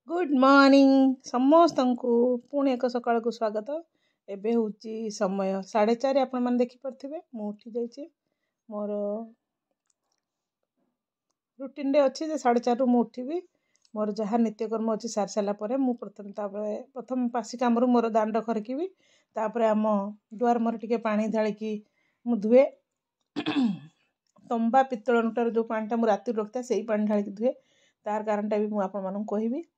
Good morning समस्त को पुणी एक सकाल को स्वागत। एबे होची समय 4:30 आपण मन देखि परथिबे मु उठी जाइए मोर रूटीन रे अच्छी 4:30 रु मु उठिबी मोर जहाँ नित्यकर्म अच्छी सार सारा पर मु प्रथम पासी काम मोर दांड खरकिबी तापर आम दुआर मोर टिके पानी ढालिकी मु धुए तंबा पित्तल नोटार जो पानीटा मु राति रखता से पानी ढालिकी धुए तार कारणटा भी मुझे आपण मानक कहबी।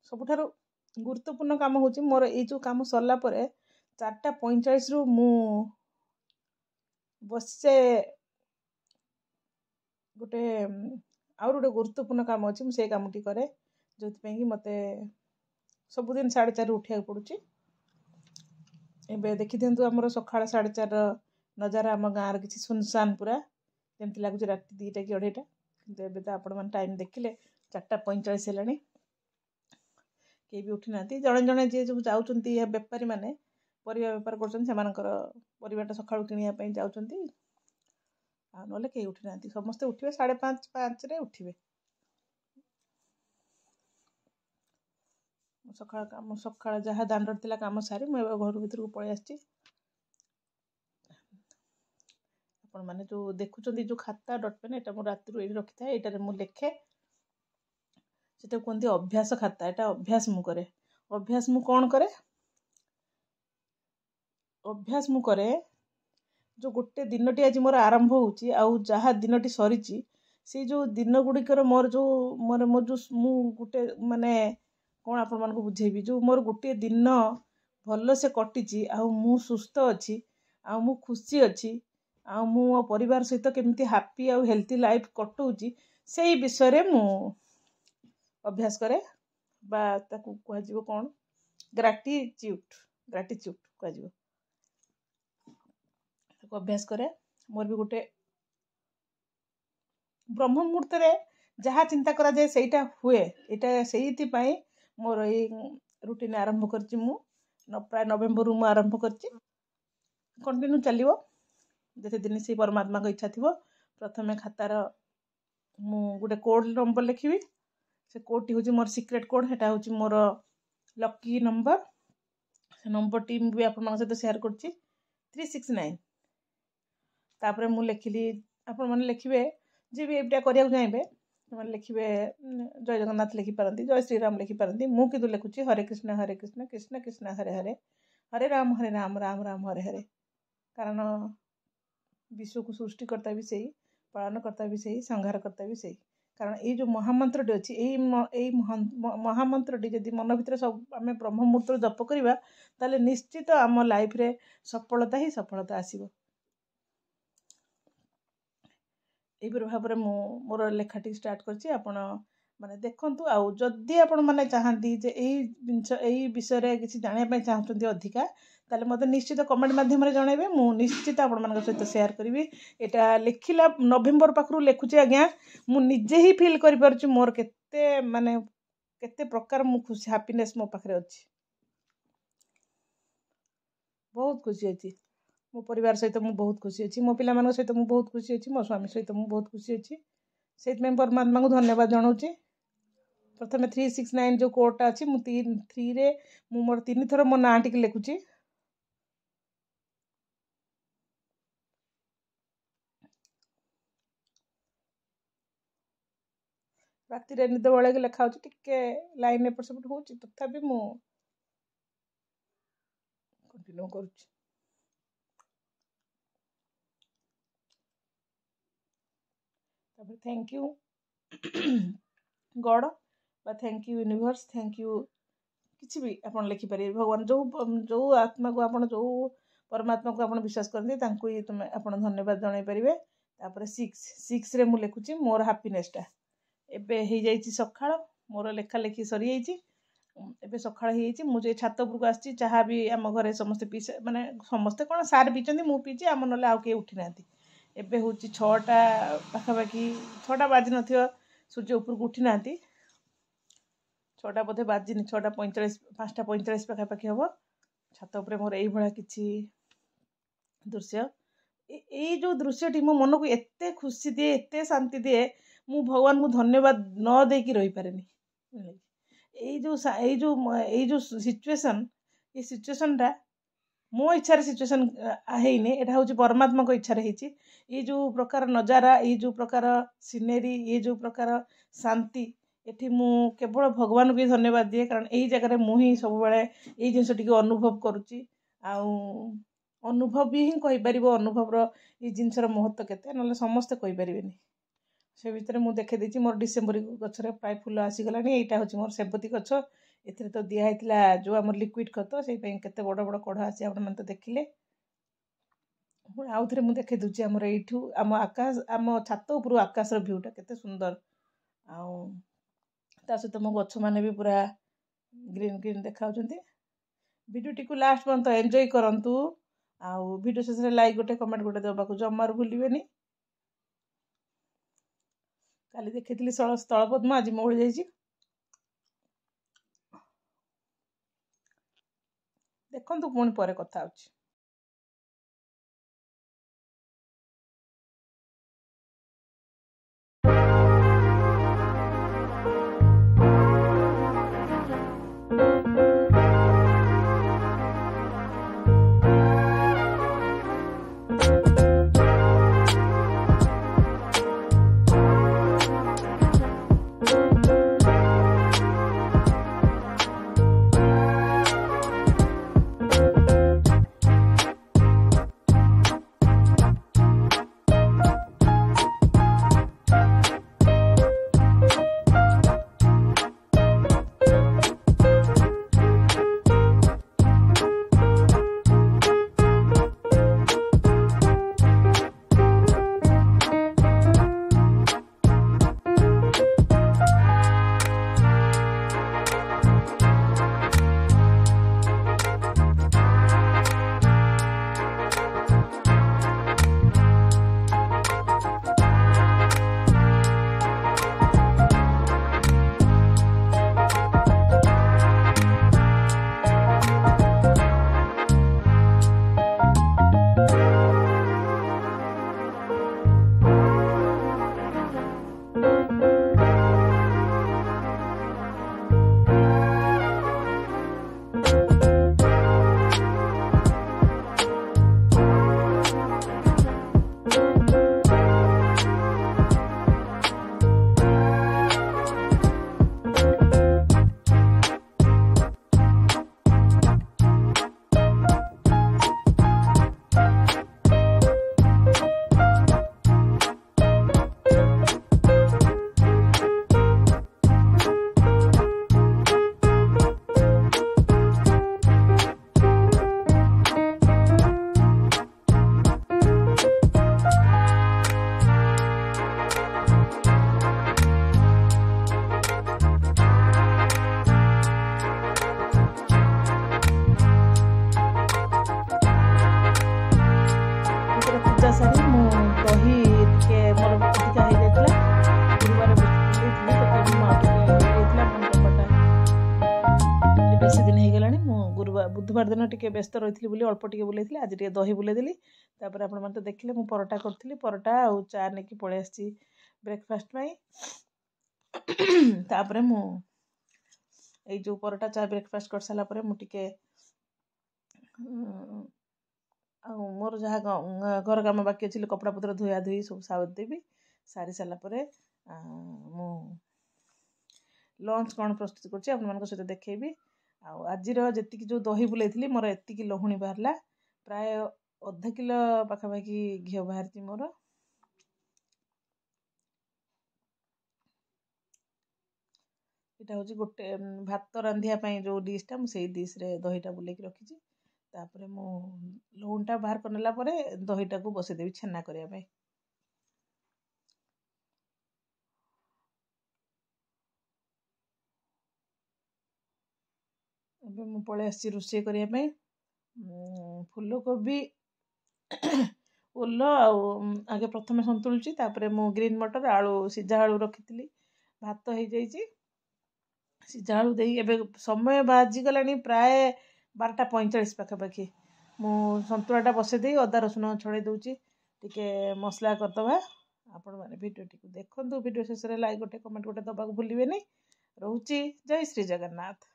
सबुठारु गुरुत्वपूर्ण काम होची मोर ए जो काम सरला परे 4:45 रु मु बसे गोटे आउर गोटे गुरुत्वपूर्ण काम अच्छी मुझे कामटी करे जो कि मते सबुदिन 4:30 उठा पड़ुची। एबे देखी दिंतु आमर सकाळ 4:30 नजारा आम गाँव किसी सुनसान पूरा जमती लगुच राति 2टा कि 2:30 किंतु एबे तो आपण मन टाइम देखिले 4:45 हेलानी के भी उठी ना जड़े जड़े जी सब जाऊँगी बेपारी मैंने परिवा बेपार कर सका कि जाऊँगी ना कहीं उठी ना समस्ते उठे 5:30 रे उठे सका कम सका जहाँ दांड थी कम सारी मुझे घर भर को पलि आसी आपण मैंने जो देखुं जो खाता डट पेन यहाँ मुझे राति ये रखी था यहाँ मुझे लिखे से कहते अभ्यास खाता यहाँ अभ्यास मु करे अभ्यास मु कौन करे अभ्यास मु करे जो गोटे दिनटी आज मोर आरंभ होची आउ जहाँ दिनटी सरी से जो दिन गुड़िकर मोर जो मोर जो मु गोटे माने कौन आपण मानक बुझेबी जो मोर गोटे दिन भल से कटिची आउ मु सुस्थ अच्छी आउ मु खुशी अच्छी आउ मु मो परिवार सहित केमती हैप्पी आउ हेल्थी लाइफ कटौची से विषय मु अभ्यास करे बा ताकू कहजिवो कौन ग्राटिट्यूड कहजिवो ताकू अभ्यास करे मोर भी गोटे ब्रह्म मुहूर्त रे जहाँ चिंता करा जाए सेटा हुए एटा सेहिति पई मोर ए रूटीन आरंभ करची मु प्राय नवेम्बर मु आरंभ करची कंटिन्यू चलिवो जते दिन से परमात्मा को इच्छा थिवो प्रथमे खातार मु गोटे कोड नंबर लिखिबी से कोड टी होची मोर सीक्रेट कोड हेटा होची मोर लकी नंबर से नंबर टीम भी आपण मन सहित शेयर करची 369 तापर मु लिखिली आपण मन लिखिबे जे भी एटा करिया चाहबे मन लिखिबे जय जगन्नाथ लिखि पारंती जय श्री राम लिखि पारंती मु किदु लिखुची हरे कृष्ण कृष्ण कृष्ण हरे हरे हरे राम राम राम हरे हरे कारण विश्व को सृष्टि करता भी सही पालन करता भी सही संहार करता भी सही कारण ये जो महामंत्रटी अच्छी यही महामंत्रटी जदि मन भर सब आम ब्रह्म मुहूर्त जप करवा ताले निश्चित आम लाइफ रे सफलता ही सफलता आसीबो। एहिपर भाव में मोर लेखाटी स्टार्ट करछि आपण माने देखंतु आउ जदि आपण माने चाहती जे यही विषय किसी जानापी चाहते अधिका ताले मते निश्चित कमेंट माध्यम जनइबे मु निश्चित आपण मान सहित शेयर करी एटा लिखिला नवेम्बर पाखरु लिखुची आज्ञा मु निजे ही फील करि परछु मोर केते माने केते प्रकार मु खुशी हैप्पीनेस मो पाखरे अछि बहुत खुशी अछि मो परिवार सहित मु बहुत खुशी अच्छी मो पिला मान सहित मु बहुत खुशी अच्छी मो स्वामी सहित मु बहुत खुशी अच्छी से परमात्मा को धन्यवाद जनाऊँगी। प्रथम 369 जो कोडटा अच्छी मु 3 रे मु मोर 3 थर मो ना टिके लिखुची राति रे निद बेले लेखा होची टिके लाइन एपट सेपट होची तथापि मु कंटिन्यू करूची। तापर थैंक यू गॉड बा thank you universe thank you किसी भी आपन लिखि पारे भगवान जो जो आत्मा को आपन जो परमात्मा को आपन विश्वास करते तांको ही तुम आपन धन्यवाद जणाई पारिबे। तापर 6 रे मु लिखुची मोर हैप्पीनेसटा एबे हे जाईची सखाळ मोर लेखा लेखि सरी जाईची एबे सखाळ हे जाईची मु जे छात उपर को आसी चाहा भी आम घरे समस्त पी माने समस्त कोन सार पीचंदी मु पीची आम नले आउ के उठी नांती एबे होची 6टा पाखापाखि 6टा बाजी नथियो सूर्य ऊपर को उठी नांती 6टा बोधे बाजिनी 6:45 5:45 पाखापाखि हम छात उपर मोर यही भाया किसी दृश्य ଏଇ ଯେଉଁ ଦୃଶ୍ୟଟି ମୋ ମନକୁ ଏତେ ଖୁସି ଦିଏ, ଏତେ ଶାନ୍ତି ଦିଏ, ମୁଁ ଭଗବାନଙ୍କୁ ଧନ୍ୟବାଦ ନ ଦେଇକି ରହିପାରେନି। ଏଇ ଯେଉଁ ସିଚୁଏସନ୍, ଏ ସିଚୁଏସନ୍ଟା ମୋ ଇଚ୍ଛାରେ ସିଚୁଏସନ୍ ହେଇନି, ଏଇଟା ହେଉଛି ପରମାତ୍ମାଙ୍କ ଇଚ୍ଛାରେ ହେଇଛି। ଏଇ ଯେଉଁ ପ୍ରକାର ନଜାରା, ଏଇ ଯେଉଁ ପ୍ରକାର ସିନେରୀ, ଏଇ ଯେଉଁ ପ୍ରକାର ଶାନ୍ତି, ଏଠି ମୁଁ କେବଳ ଭଗବାନଙ୍କୁ ହିଁ ଧନ୍ୟବାଦ ଦିଏ। କାରଣ ଏଇ ଜାଗାରେ ମୁଁ ହିଁ ସବୁବେଳେ ଏଇ ଜିନିଷଟିକୁ ଅନୁଭବ କରୁଛି। ଆଉ ଅନୁଭବ ବି ହିଁ କହିପାରିବ ଅନୁଭବର ଏଇ ଜିନିଷର ମହତ୍ତ୍ୱ କେତେ, ନହେଲେ ସମସ୍ତେ କହିପାରିବେନି। ସେ ଭିତରେ ମୁଁ ଦେଖେଇ ଦେଇଛି ମୋର ଡିସେମ୍ବରୀ ଗଛରେ ପ୍ରାୟ ଫୁଲ ଆସିଗଲାଣି। ଏଇଟା ହେଉଛି ମୋର ସେବତୀ ଗଛ। ଏଥିରେ ତ ଦିଆହେଇଥିଲା ଯେଉଁ ଆମର ଲିକ୍ୱିଡ଼ ଖତ, ସେଇ ପାଇଁ କେତେ ବଡ଼ ବଡ଼ କଢ଼ ଆସି ଆପଣମାନେ ତ ଦେଖିଲେ। ଆଉଥରେ ମୁଁ ଦେଖେଇ ଦେଉଛି ଆମର ଏଇଠୁ ଆମ ଆକାଶ, ଆମ ଛାତ ଉପରୁ ଆକାଶର ଭ୍ୟୁଟା କେତେ ସୁନ୍ଦର। ଆଉ ତା ସହିତ ମୋ ଗଛମାନେ ବି ପୁରା ଗ୍ରୀନ୍ ଗ୍ରୀନ୍ ଦେଖାଯାଉଛନ୍ତି। ଭିଡ଼ିଓଟିକୁ ଲାଷ୍ଟ ପର୍ଯ୍ୟନ୍ତ ଏନ୍ଜୟ କରନ୍ତୁ। ଆଉ ଭିଡ଼ିଓ ଶେଷରେ ଲାଇକ୍ ଗୋଟେ, କମେଣ୍ଟ ଗୋଟେ ଦେବାକୁ ଜମାରୁ ଭୁଲିବେନି। କାଲି ଦେଖିଥିଲି ସ୍ଥଳପଦ୍ମ, ଆଜି ମଉଳି ଯାଇଛି। ଦେଖନ୍ତୁ, ପୁଣି ପରେ କଥା ହେଉଛି। ପୂଜା ସାରି ମୁଁ ଦହି ଟିକେ ମୋର ଅଧିକା ହେଇଯାଇଥିଲା, ଗୁରୁବାର ବୁଲେଇଥିଲି, ତଥାପି ମୁଁ ଆଉ ଟିକେ ହେଇଯାଇଥିଲା। ମୋ ଡବାଟା ବେଶୀ ଦିନ ହେଇଗଲାଣି। ମୁଁ ବୁଧବାର ଦିନ ଟିକେ ବ୍ୟସ୍ତ ରହିଥିଲି ବୋଲି ଅଳ୍ପ ଟିକେ ବୁଲେଇଥିଲି, ଆଜି ଟିକେ ଦହି ବୁଲେଇଦେଲି। ତାପରେ ଆପଣମାନେ ତ ଦେଖିଲେ ମୁଁ ପରଟା କରିଥିଲି, ପରଟା ଆଉ ଚା ନେଇକି ପଳେଇ ଆସିଛି ବ୍ରେକଫାଷ୍ଟ ପାଇଁ। ତାପରେ ମୁଁ ଏଇ ଯେଉଁ ପରଟା ଚା ବ୍ରେକଫାଷ୍ଟ କରିସାରିଲା ପରେ ମୁଁ ଟିକେ ଆଉ ମୋର ଯାହା ଘର କାମ ବାକି ଅଛି, କପଡ଼ାପତ୍ର ଧୋଇବା ଧୋଇ ସବୁ ସାରିଦେବି। ସାରି ସାରିଲା ପରେ ମୁଁ ଲଞ୍ଚ କ'ଣ ପ୍ରସ୍ତୁତ କରୁଛି ଆପଣମାନଙ୍କ ସହିତ ଦେଖେଇବି। ଆଉ ଆଜିର ଯେତିକି ଯେଉଁ ଦହି ବୁଲେଇଥିଲି, ମୋର ଏତିକି ଲହୁଣୀ ବାହାରିଲା। ପ୍ରାୟ ଅଧ କିଲୋ ପାଖାପାଖି ଘିଅ ବାହାରିଛି ମୋର। ଏଇଟା ହେଉଛି ଗୋଟେ ଭାତ ରାନ୍ଧିବା ପାଇଁ ଯେଉଁ ଡିଶ୍ଟା, ମୁଁ ସେଇ ଡିଶ୍ରେ ଦହିଟା ବୁଲେଇକି ରଖିଛି। ତାପରେ ମୁଁ ଲହୁଣୀଟା ବାହାର କରିନେଲା ପରେ ଦହିଟାକୁ ବସେଇଦେବି ଛେନା କରିବା ପାଇଁ। ଏବେ ମୁଁ ପଳେଇ ଆସିଛି ରୋଷେଇ କରିବା ପାଇଁ। ଫୁଲକୋବି ଓଲ ଆଉ ଆଗେ ପ୍ରଥମେ ସନ୍ତୁଳୁଛି, ତାପରେ ମୁଁ ଗ୍ରୀନ୍ ମଟର ଆଳୁ ସିଝା ଆଳୁ ରଖିଥିଲି, ଭାତ ହେଇଯାଇଛି। ସିଝା ଆଳୁ ଦେଇ ଏବେ ସମୟ ବାଜିଗଲାଣି ପ୍ରାୟ 12ଟା 45 ପାଖାପାଖି। ମୁଁ ସନ୍ତୁଳାଟା ବସେଇ ଦେଇ ଅଦା ରସୁଣ ଛଡ଼େଇ ଦେଉଛି। ଟିକେ ମସଲା କରିଦେବା। ଆପଣମାନେ ଭିଡ଼ିଓଟିକୁ ଦେଖନ୍ତୁ। ଭିଡ଼ିଓ ଶେଷରେ ଲାଇକ୍ ଗୋଟେ କମେଣ୍ଟ ଗୋଟେ ଦେବାକୁ ଭୁଲିବେନି। ରହୁଛି। ଜୟ ଶ୍ରୀ ଜଗନ୍ନାଥ।